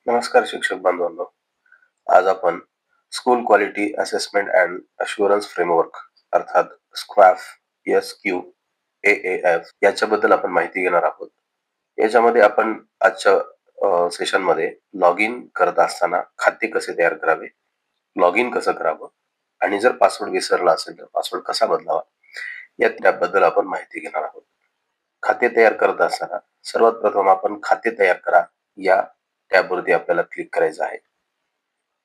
नमस्कार शिक्षक बांधवांनो. आज आपण school quality assessment and assurance framework अर्थात SQAAF याच्याबद्दल आपण माहिती घेणार आहोत. याच्यामध्ये आपण आजच्या सेशनमध्ये लॉग इन करत असताना खाते कसे तयार करावे, लॉग इन कसं करावं आणि जर पासवर्ड विसरला असेल तर पासवर्ड कसा बदलावा या त्याबद्दल आपण माहिती घेणार आहोत. खाते तयार करत असताना सर्वात प्रथम आपण खाते तयार करा या टॅबवरती आपल्याला क्लिक करायचं आहे.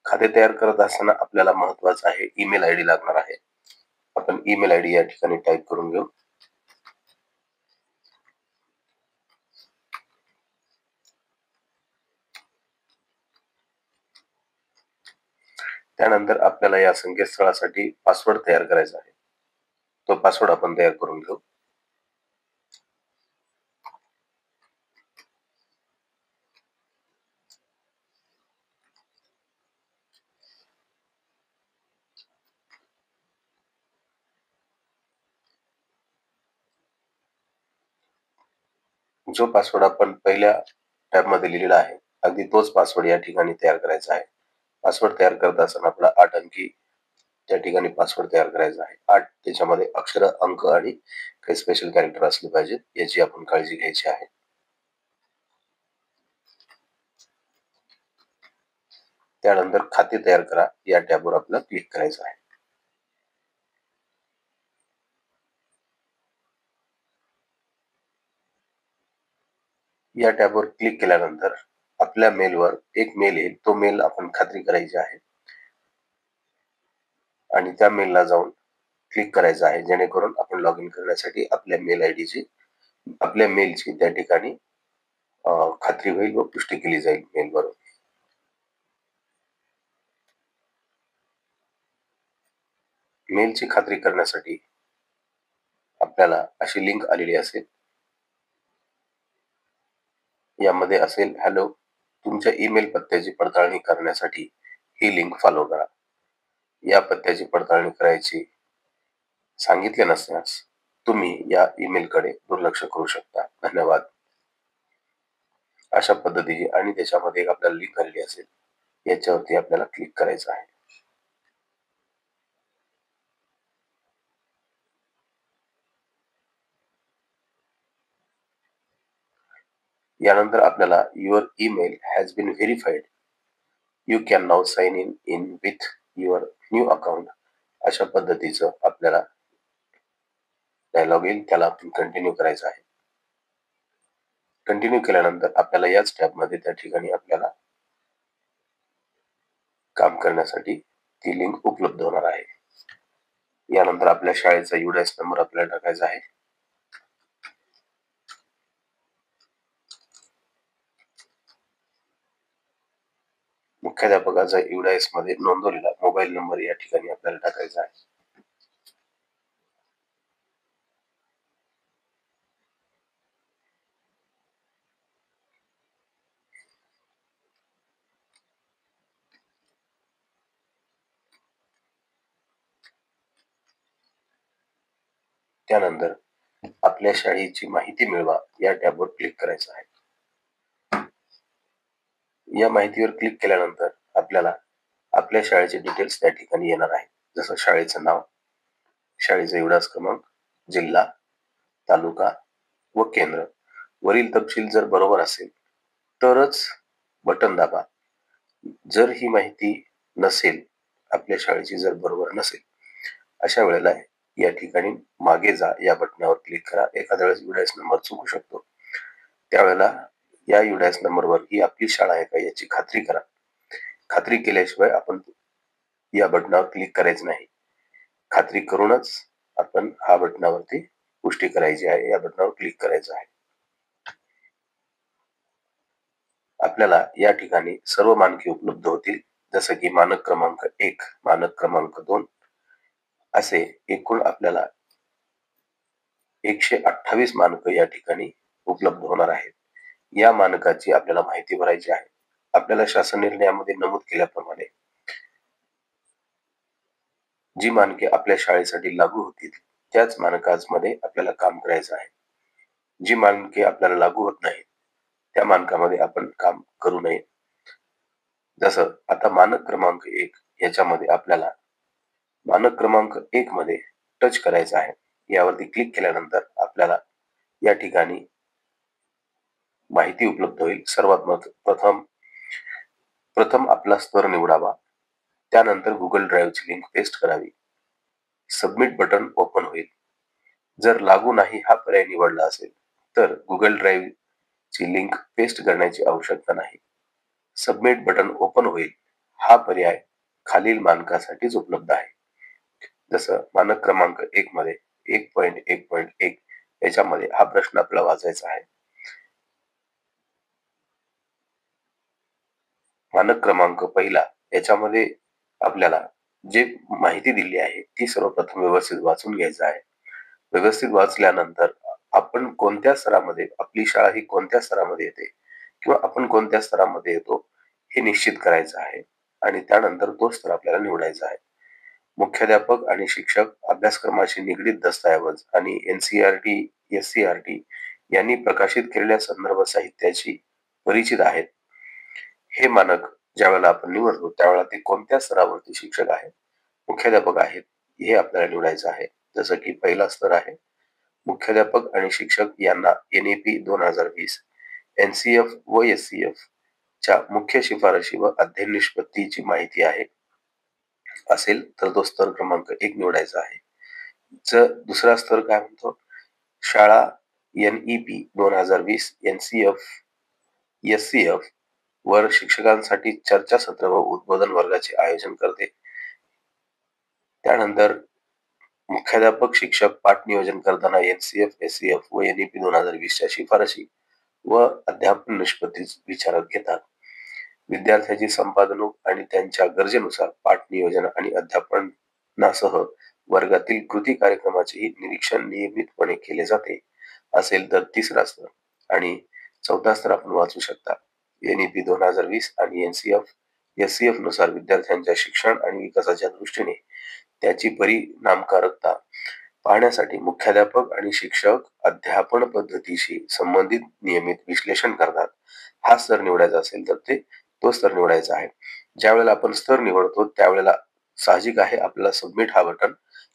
खाते तयार करत असताना आपल्याला महत्वाचं आहे ईमेल आयडी लागणार आहे. आपण ईमेल आयडी या ठिकाणी टाईप करून घेऊ. त्यानंतर आपल्याला या संकेतस्थळासाठी पासवर्ड तयार करायचा आहे. तो पासवर्ड आपण तयार करून घेऊ. जो पासवर्ड आपण पहिल्या टॅबमध्ये लिहिलेला आहे अगदी तोच पासवर्ड या ठिकाणी तयार करायचा आहे. पासवर्ड तयार करत असताना आपला 8 अंकी त्या ठिकाणी पासवर्ड तयार करायचा आहे. 8 त्याच्यामध्ये अक्षर, अंक आणि काही स्पेशल कॅरेक्टर असले पाहिजेत याची आपण काळजी घ्यायची आहे. त्यानंतर खाते तयार करा या टॅबवर आपल्याला क्लिक करायचं आहे. या टॅबवर क्लिक केल्यानंतर आपल्या मेलवर एक मेल येईल. तो मेल आपण खात्री करायची आहे आणि त्या मेलला जाऊन क्लिक करायचं आहे जेणेकरून आपण लॉग इन करण्यासाठी आपल्या मेलची त्या ठिकाणी खात्री होईल व पुष्टी केली जाईल मेलवरून. मेलची खात्री करण्यासाठी आपल्याला अशी लिंक आलेली असेल. यामध्ये असेल हॅलो, तुमच्या ईमेल पत्त्याची पडताळणी करण्यासाठी ही लिंक फॉलो करा. या पत्त्याची पडताळणी करायची सांगितले नसल्यास तुम्ही या ईमेलकडे दुर्लक्ष करू शकता. धन्यवाद. अशा पद्धतीची आणि त्याच्यामध्ये एक आपल्याला लिंक आलेली असेल याच्यावरती आपल्याला क्लिक करायचं आहे. यानंतर आपल्याला your email has been verified, you can now sign in with your new account अशा पद्धतीचं आपल्याला डायलॉग येईल. त्याला आपण कंटिन्यू करायचं आहे. कंटिन्यू केल्यानंतर आपल्याला याच टॅबमध्ये त्या ठिकाणी आपल्याला काम करण्यासाठी ती लिंक उपलब्ध होणार आहे. यानंतर आपल्या शाळेचा UDIS नंबर आपल्याला टाकायचा आहे. मुख्याध्यापकाचा UDIS मध्ये नोंदवलेला मोबाईल नंबर या ठिकाणी आपल्याला टाकायचा आहे. त्यानंतर आपल्या शाळेची माहिती मिळवा या टॅबवर क्लिक करायचं आहे. या माहितीवर क्लिक केल्यानंतर आपल्याला आपल्या शाळेचे डिटेल्स त्या ठिकाणी येणार आहे. जसं शाळेचं नाव, शाळेचा UDIS क्रमांक, जिल्हा, तालुका व केंद्र. वरील तपशील जर बरोबर असेल तरच बटन दाबा. जर ही माहिती नसेल, आपल्या शाळेची जर बरोबर नसेल, अशा वेळेला या ठिकाणी मागे जा या बटनावर क्लिक करा. एखाद्या वेळेस UDIS नंबर चुकू शकतो. त्यावेळेला या UDIS नंबरवर ही आपली शाळा आहे का याची खात्री करा. खात्री केल्याशिवाय आपण या बटनावर क्लिक करायचं नाही. खात्री करूनच आपण हा बटनावरती पुष्टी करायची आहे. या बटनावर क्लिक करायचं आहे. आपल्याला या ठिकाणी सर्व मानके उपलब्ध होतील. जसं की मानक क्रमांक 1, मानक क्रमांक 2 असे एकूण आपल्याला 128 मानकं या ठिकाणी उपलब्ध होणार आहेत. या मानकाची आपल्याला माहिती भरायची आहे. आपल्याला शासन निर्णयामध्ये नमूद केल्याप्रमाणे जी मानके आपल्या शाळेसाठी लागू होतील त्याच मानकांमध्ये आपल्याला काम करायचं आहे. जी मानके आपल्याला लागू होत नाही त्या मानकामध्ये आपण काम करू नये. जसं आता मानक क्रमांक 1 याच्यामध्ये आपल्याला मानक क्रमांक 1 मध्ये टच करायचं आहे. यावरती क्लिक केल्यानंतर आपल्याला या ठिकाणी माहिती उपलब्ध होईल. सर्वात प्रथम आपला स्तर निवडावा. त्यानंतर Google ड्राईव्हची लिंक पेस्ट करावी. सबमिट बटन ओपन होईल. जर लागू नाही हा पर्याय निवडला असेल तर Google ड्राईव्हची लिंक पेस्ट करण्याची आवश्यकता नाही. सबमिट बटन ओपन होईल. हा पर्याय खालील मानकासाठीच उपलब्ध आहे. जसं मानक क्रमांक 1 मध्ये 1.1.1 याच्यामध्ये हा प्रश्न आपल्याला वाचायचा आहे. मानक क्रमांक पहिला याच्यामध्ये आपल्याला जे माहिती दिली आहे ती सर्वप्रथम व्यवस्थित वाचून घ्यायचं आहे. व्यवस्थित वाचल्यानंतर आपण कोणत्या स्तरामध्ये, आपली शाळा ही कोणत्या स्तरामध्ये येते किंवा आपण कोणत्या स्तरामध्ये येतो हे निश्चित करायचं आहे आणि त्यानंतर तो स्तर आपल्याला निवडायचा आहे. मुख्याध्यापक आणि शिक्षक अभ्यासक्रमाशी निगडीत दस्तऐवज आणि NCERT, SCERT यांनी प्रकाशित केलेल्या संदर्भ साहित्याशी परिचित आहेत. हे मानक ज्यावेळेला आपण निवडतो त्यावेळेला ते कोणत्या स्तरावरती शिक्षक आहेत, मुख्याध्यापक आहेत हे आपल्याला निवडायचं आहे. जसं की पहिला स्तर आहे मुख्याध्यापक आणि शिक्षक यांना NEP 2020, NCF व SCF च्या मुख्य शिफारशी व अध्ययन निष्पत्तीची माहिती आहे असेल तर तो स्तर क्रमांक 1 निवडायचा आहे. जर दुसरा स्तर काय म्हणतो, शाळा NEP 2020, NCF, SCF वर शिक्षकांसाठी चर्चासत्र व उद्बोधन वर्गाचे आयोजन करते. त्यानंतर मुख्याध्यापक शिक्षक पाठ नियोजन करताना NCF, SCF व NEP 2020 च्या शिफारशी व अध्यापन निष्पत्ती विचारात घेतात. विद्यार्थ्याची संपादनूक आणि त्यांच्या गरजेनुसार पाठ नियोजन आणि अध्यापनासह वर्गातील कृती कार्यक्रमाचेही निरीक्षण नियमितपणे केले जाते. असेल तर तिसरा स्तर आणि चौथा स्तर आपण वाचू शकता. NEP 2020 आणि NCF, SCF नुसार विद्यार्थ्यांच्या शिक्षण आणि विकासाच्या दृष्टीने त्याची परिणामकारकता पाहण्यासाठी मुख्याध्यापक आणि शिक्षक अध्यापन पद्धतीशी संबंधित नियमित विश्लेषण करतात. हा स्तर निवडायचा असेल तर तो स्तर निवडायचा आहे. ज्या वेळेला आपण स्तर निवडतो त्यावेळेला साहजिक आहे आपल्याला सबमिट हा बटन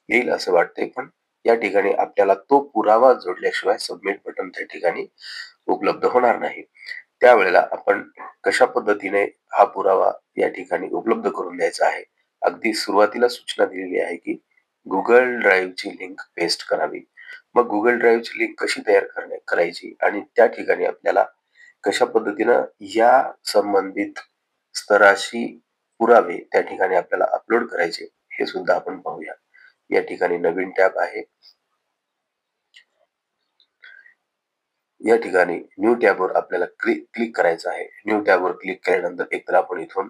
येईल असं वाटते, पण या ठिकाणी आपल्याला तो पुरावा जोडल्याशिवाय सबमिट बटन त्या ठिकाणी उपलब्ध होणार नाही. त्यावेळेला आपण कशा पद्धतीने हा पुरावा या ठिकाणी उपलब्ध करून द्यायचा आहे. अगदी सुरुवातीला सूचना दिलेली आहे की Google ड्राईव्हची लिंक पेस्ट करावी. मग Google ड्राईव्हची लिंक कशी तयार करायची आणि त्या ठिकाणी आपल्याला कशा पद्धतीनं या संबंधित स्तराशी पुरावे त्या ठिकाणी आपल्याला अपलोड करायचे हे सुद्धा आपण पाहूया. या ठिकाणी नवीन टॅब आहे. या ठिकाणी न्यू टॅबवर आपल्याला क्लिक करायचं आहे. न्यू टॅबवर क्लिक केल्यानंतर एकतर आपण इथून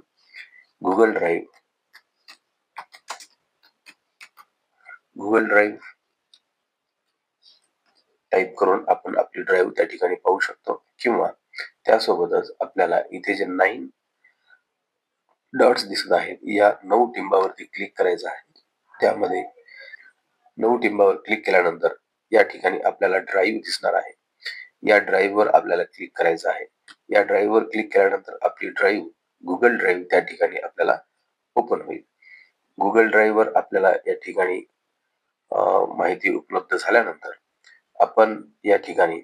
गुगल ड्राईव्ह टाईप करून आपण आपली ड्राईव्ह त्या ठिकाणी पाहू शकतो किंवा त्यासोबतच आपल्याला इथे जे 9 डॉट्स दिसत आहेत या 9 टिंबावरती क्लिक करायचं आहे. त्यामध्ये 9 टिंबावर क्लिक केल्यानंतर या ठिकाणी आपल्याला ड्राईव्ह दिसणार आहे. या ड्राईव्हवर आपल्याला क्लिक करायचं आहे. या ड्राईव्हवर क्लिक केल्यानंतर आपली ड्राईव्ह गुगल ड्राईव्ह त्या ठिकाणी आपल्याला ओपन होईल. गुगल ड्राईव्हवर आपल्याला या ठिकाणी माहिती उपलब्ध झाल्यानंतर आपण या ठिकाणी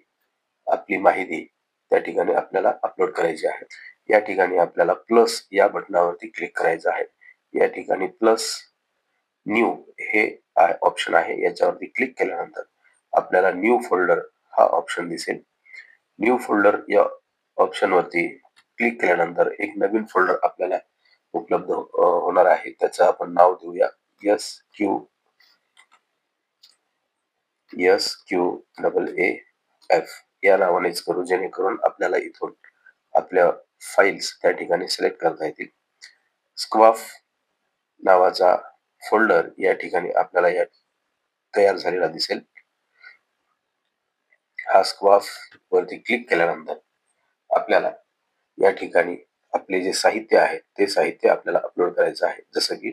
आपली माहिती त्या ठिकाणी आपल्याला अपलोड करायची आहे. या ठिकाणी आपल्याला प्लस या बटनावरती क्लिक करायचं आहे. या ठिकाणी प्लस न्यू हे ऑप्शन आहे. याच्यावरती क्लिक केल्यानंतर आपल्याला न्यू फोल्डर हा ऑप्शन दिसेल. न्यू फोल्डर या ऑप्शन वरती क्लिक केल्यानंतर एक नवीन फोल्डर आपल्याला उपलब्ध होणार आहे. त्याचं आपण नाव देऊया SQAAF या नावानेच करू, जेणेकरून आपल्याला इथून आपल्या फाईल्स त्या ठिकाणी सिलेक्ट करता येतील. स्क्वाफ नावाचा फोल्डर या ठिकाणी आपल्याला या तयार झालेला दिसेल. हा स्क्वाफ वरती क्लिक केल्यानंतर आपल्याला या ठिकाणी आपले जे साहित्य आहे ते साहित्य आपल्याला अपलोड करायचं आहे. जसं की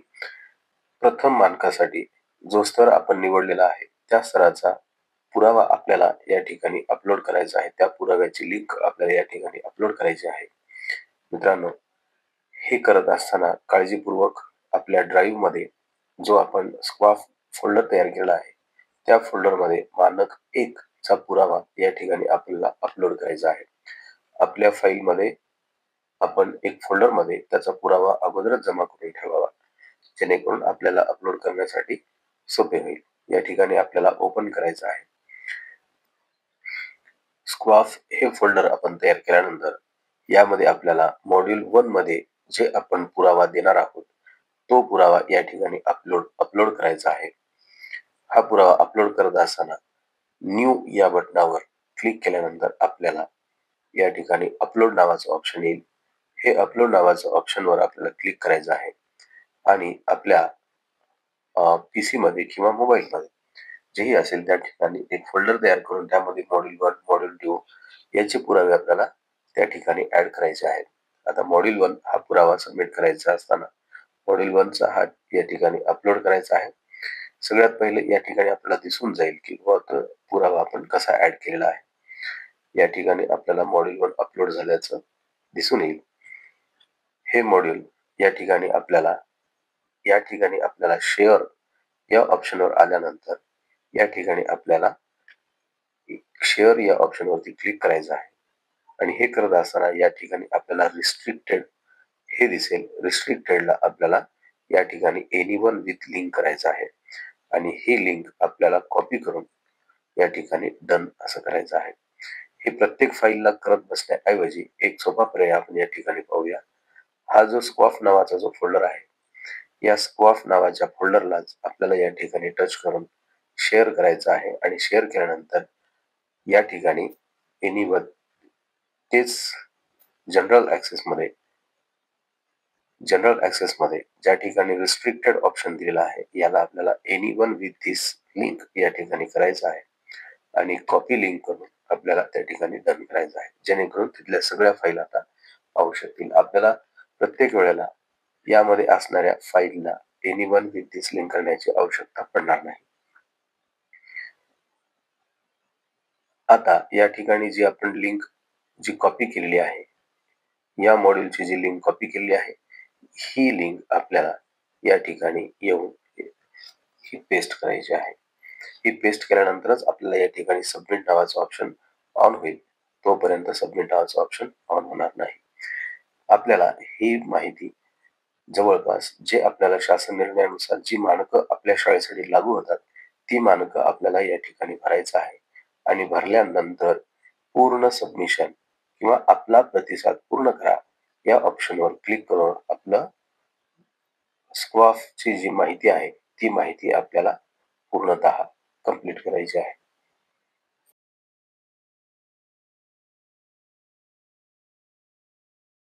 प्रथम मानकासाठी जो स्तर आपण निवडलेला आहे त्या स्तराचा पुरावा आपल्याला या ठिकाणी अपलोड करायचा आहे. त्या पुराव्याची लिंक आपल्याला या ठिकाणी अपलोड करायची आहे. मित्रांनो, हे करत असताना काळजीपूर्वक आपल्या ड्राईव्ह मध्ये जो आपण स्क्वाफ फोल्डर तयार केला आहे त्या फोल्डर मध्ये मानक 1 चा पुरावा या ठिकाणी आपल्याला अपलोड करायचा आहे. आपल्या फाईल मध्ये आपण एक फोल्डर मध्ये त्याचा पुरावा अगोदरच जमा करून ठेवावा, जेणेकरून आपल्याला अपलोड करण्यासाठी सोपे होईल. या ठिकाणी आपल्याला ओपन करायचं आहे. स्क्वाफ हे फोल्डर आपण तयार केल्यानंतर यामध्ये आपल्याला मॉड्यूल 1 मध्ये जे आपण पुरावा देणार आहोत तो पुरावा या ठिकाणी अपलोड करायचा आहे. हा पुरावा अपलोड करत असताना न्यू या बटनावर क्लिक केल्यानंतर आपल्याला या ठिकाणी अपलोड नावाचं ऑप्शन येईल. हे अपलोड नावाचं ऑप्शनवर आपल्याला क्लिक करायचं आहे आणि आपल्या पीसी मध्ये किंवा मोबाईल मध्ये जेही असेल त्या ठिकाणी एक फोल्डर तयार करून त्यामध्ये मॉड्यूल 1, मॉड्यूल 2 याचे पुरावे आपल्याला त्या ठिकाणी ऍड करायचे आहेत. आता मॉड्यूल 1 हा पुरावा सबमिट करायचा असताना मॉड्यूल 1 चा हा या ठिकाणी अपलोड करायचा आहे. सगळ्यात पहिले या ठिकाणी आपल्याला दिसून जाईल की पुरावा आपण कसा ऍड केलेला आहे. या ठिकाणी आपल्याला मॉड्यूल 1 अपलोड झाल्याचं दिसून येईल. हे मॉड्यूल या ठिकाणी आपल्याला शेअर या ऑप्शनवर आल्यानंतर या ठिकाणी आपल्याला शेअर या ऑप्शनवरती क्लिक करायचं आहे आणि हे करत असताना या ठिकाणी आपल्याला रिस्ट्रिक्टेड हे दिसेल. रिस्ट्रिक्टेडला आपल्याला या ठिकाणी एनीवन विथ लिंक करायचं आहे आणि ही लिंक आपल्याला कॉपी करून या ठिकाणी डन असं करायचं आहे. हे प्रत्येक फाईलला करत बसण्याऐवजी एक सोपा पर्याय आपण या ठिकाणी पाहूया. हा जो स्क्वाफ नावाचा जो फोल्डर आहे या स्क्वाफ नावाच्या फोल्डरलाच आपल्याला या ठिकाणी टच करून शेअर करायचं आहे आणि शेअर केल्यानंतर या ठिकाणी एनीवन तेच जनरल ऍक्सेस मध्ये ज्या ठिकाणी रिस्ट्रिक्टेड ऑप्शन दिलेला आहे याला आपल्याला एनीवन विथ धिस लिंक या ठिकाणी करायचं आहे आणि कॉपी लिंक करून आपल्याला त्या ठिकाणी डन करायचं आहे, जेणेकरून तिथल्या सगळ्या फाईल आता पाहू शकतील. आपल्याला प्रत्येक वेळेला यामध्ये असणाऱ्या फाईलला एनीवन विथ धिस लिंक करण्याची आवश्यकता पडणार नाही. आता या ठिकाणी जी आपण लिंक जी कॉपी केलेली आहे या मॉड्यूलची जी लिंक कॉपी केलेली आहे ही लिंक आपल्याला या ठिकाणी येऊन ही पेस्ट करायची आहे. ही पेस्ट केल्यानंतरच आपल्याला या ठिकाणी सबमिट नावाचं ऑप्शन ऑन होईल. तोपर्यंत सबमिट नावाचं ऑप्शन ऑन होणार नाही. आपल्याला ही माहिती जवळपास जे आपल्याला शासन निर्णयानुसार जी मानकं आपल्या शाळेसाठी लागू होतात ती मानकं आपल्याला या ठिकाणी भरायचं आहे आणि भरल्यानंतर पूर्ण सबमिशन किंवा आपला प्रतिसाद पूर्ण करा या ऑप्शनवर क्लिक करून आपलं स्क्वाफची जी माहिती आहे ती माहिती आपल्याला पूर्णतः कंप्लीट करायची आहे.